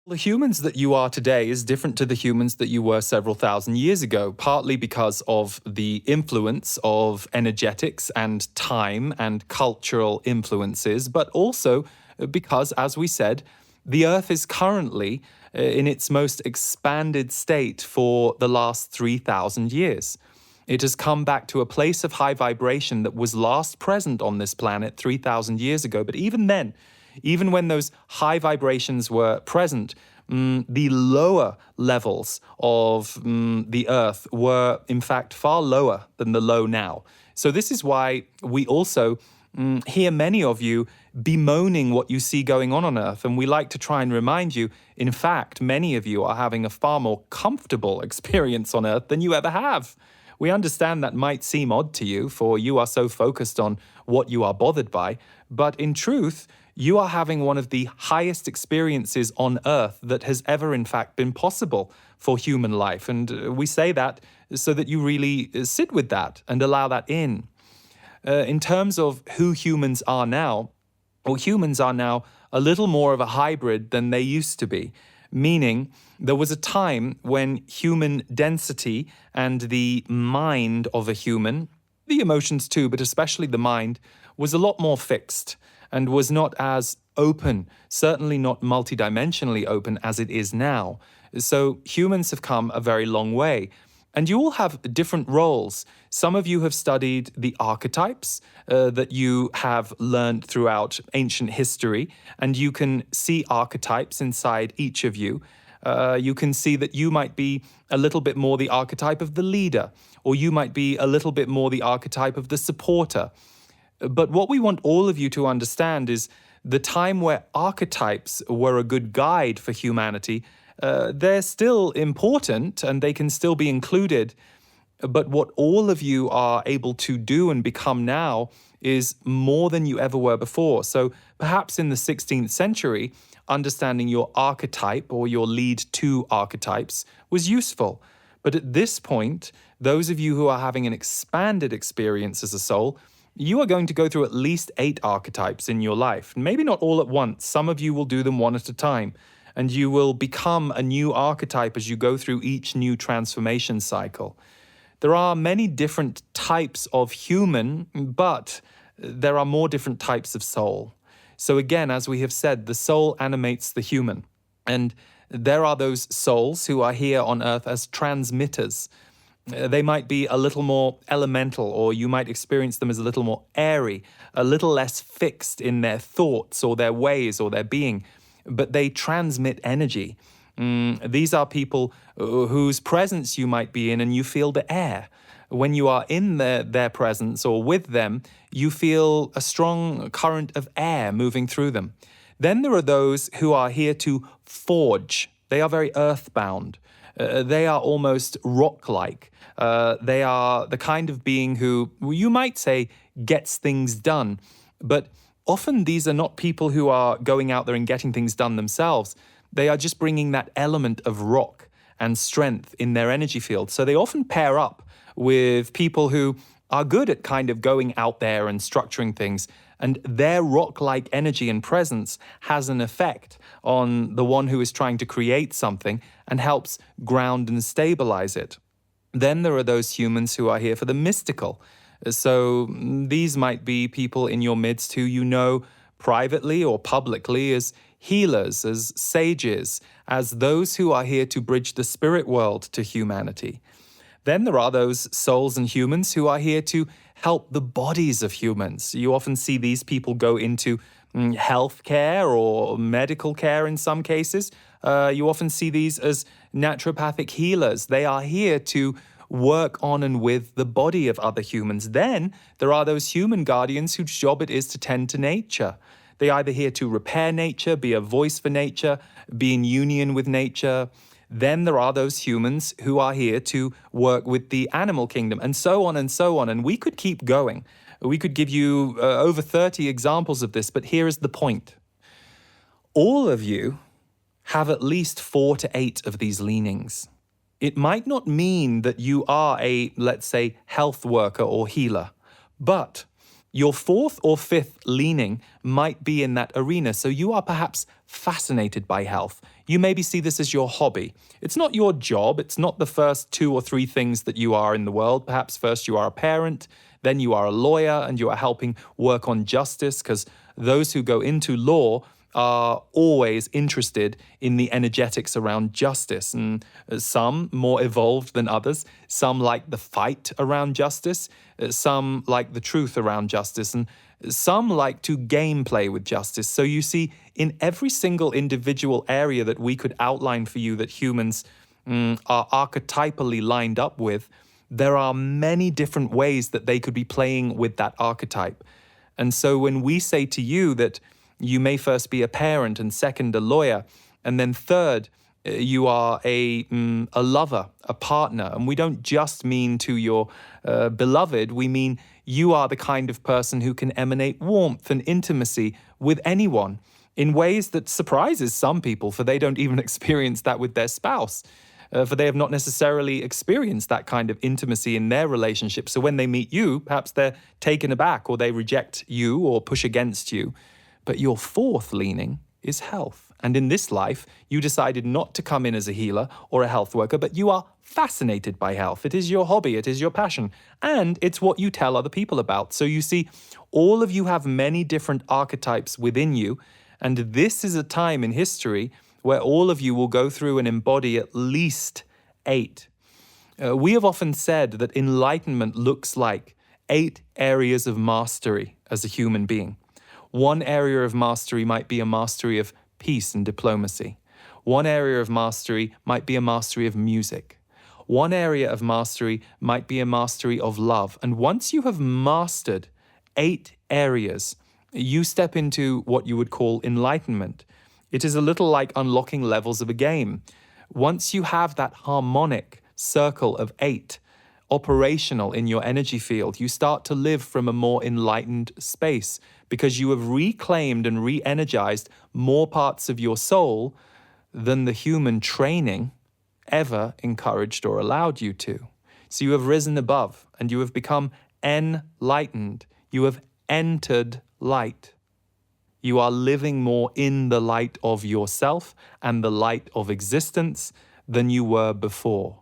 The humans that you are today is different to the humans that you were several thousand years ago, partly because of the influence of energetics and time and cultural influences, but also because, as we said, the Earth is currently in its most expanded state for the last 3,000 years. It has come back to a place of high vibration that was last present on this planet 3,000 years ago, but even then, even when those high vibrations were present, the lower levels of the Earth were, in fact, far lower than the low now. So this is why we also hear many of you bemoaning what you see going on Earth. And we like to try and remind you, in fact, many of you are having a far more comfortable experience on Earth than you ever have. We understand that might seem odd to you, for you are so focused on what you are bothered by. But in truth, you are having one of the highest experiences on Earth that has ever, in fact, been possible for human life. And we say that so that you really sit with that and allow that in. In terms of who humans are now, well, humans are now a little more of a hybrid than they used to be, meaning there was a time when human density and the mind of a human, the emotions too, but especially the mind, was a lot more fixed and was not as open, certainly not multidimensionally open as it is now. So humans have come a very long way. And you all have different roles. Some of you have studied the archetypes that you have learned throughout ancient history, and you can see archetypes inside each of you. You can see that you might be a little bit more the archetype of the leader, or you might be a little bit more the archetype of the supporter. But what we want all of you to understand is the time where archetypes were a good guide for humanity, they're still important and they can still be included. But what all of you are able to do and become now is more than you ever were before. So perhaps in the 16th century, understanding your archetype or your lead two archetypes was useful. But at this point, those of you who are having an expanded experience as a soul, you are going to go through at least 8 archetypes in your life. Maybe not all at once. Some of you will do them one at a time. And you will become a new archetype as you go through each new transformation cycle. There are many different types of human, but there are more different types of soul. So again, as we have said, the soul animates the human. And there are those souls who are here on Earth as transmitters. They might be a little more elemental, or you might experience them as a little more airy, a little less fixed in their thoughts or their ways or their being, but they transmit energy. These are people whose presence you might be in and you feel the air. When you are in their presence or with them, you feel a strong current of air moving through them. Then there are those who are here to forge. They are very earthbound. They are almost rock-like. They are the kind of being who, you might say, gets things done. But often these are not people who are going out there and getting things done themselves. They are just bringing that element of rock and strength in their energy field. So they often pair up with people who are good at kind of going out there and structuring things. And their rock-like energy and presence has an effect on the one who is trying to create something and helps ground and stabilize it. Then there are those humans who are here for the mystical. So these might be people in your midst who you know privately or publicly as healers, as sages, as those who are here to bridge the spirit world to humanity. Then there are those souls and humans who are here to help the bodies of humans. You often see these people go into healthcare or medical care in some cases. You often see these as naturopathic healers. They are here to work on and with the body of other humans. Then there are those human guardians whose job it is to tend to nature. They either here to repair nature, be a voice for nature, be in union with nature. Then there are those humans who are here to work with the animal kingdom, and so on and so on. And we could keep going. We could give you over 30 examples of this, but here is the point. All of you have at least 4 to 8 of these leanings. It might not mean that you are a, let's say, health worker or healer, but Your fourth or fifth leaning might be in that arena, so you are perhaps fascinated by health. You maybe see this as your hobby. It's not your job, it's not the first 2 or 3 things that you are in the world. Perhaps first you are a parent, then you are a lawyer, and you are helping work on justice, because those who go into law are always interested in the energetics around justice. And some more evolved than others. Some like the fight around justice. Some like the truth around justice. And some like to gameplay with justice. So you see, in every single individual area that we could outline for you that humans are archetypally lined up with, there are many different ways that they could be playing with that archetype. And so when we say to you that you may first be a parent, and second, a lawyer, and then third, you are a lover, a partner. And we don't just mean to your beloved, we mean you are the kind of person who can emanate warmth and intimacy with anyone in ways that surprises some people, for they don't even experience that with their spouse. For they have not necessarily experienced that kind of intimacy in their relationship. So when they meet you, perhaps they're taken aback, or they reject you or push against you. But your fourth leaning is health. And in this life, you decided not to come in as a healer or a health worker, but you are fascinated by health. It is your hobby, it is your passion, and it's what you tell other people about. So you see, all of you have many different archetypes within you, and this is a time in history where all of you will go through and embody at least 8. We have often said that enlightenment looks like 8 areas of mastery as a human being. One area of mastery might be a mastery of peace and diplomacy. One area of mastery might be a mastery of music. One area of mastery might be a mastery of love. And once you have mastered 8 areas, you step into what you would call enlightenment. It is a little like unlocking levels of a game. Once you have that harmonic circle of 8 operational in your energy field, you start to live from a more enlightened space, because you have reclaimed and re-energized more parts of your soul than the human training ever encouraged or allowed you to. So you have risen above, and you have become enlightened. You have entered light. You are living more in the light of yourself and the light of existence than you were before.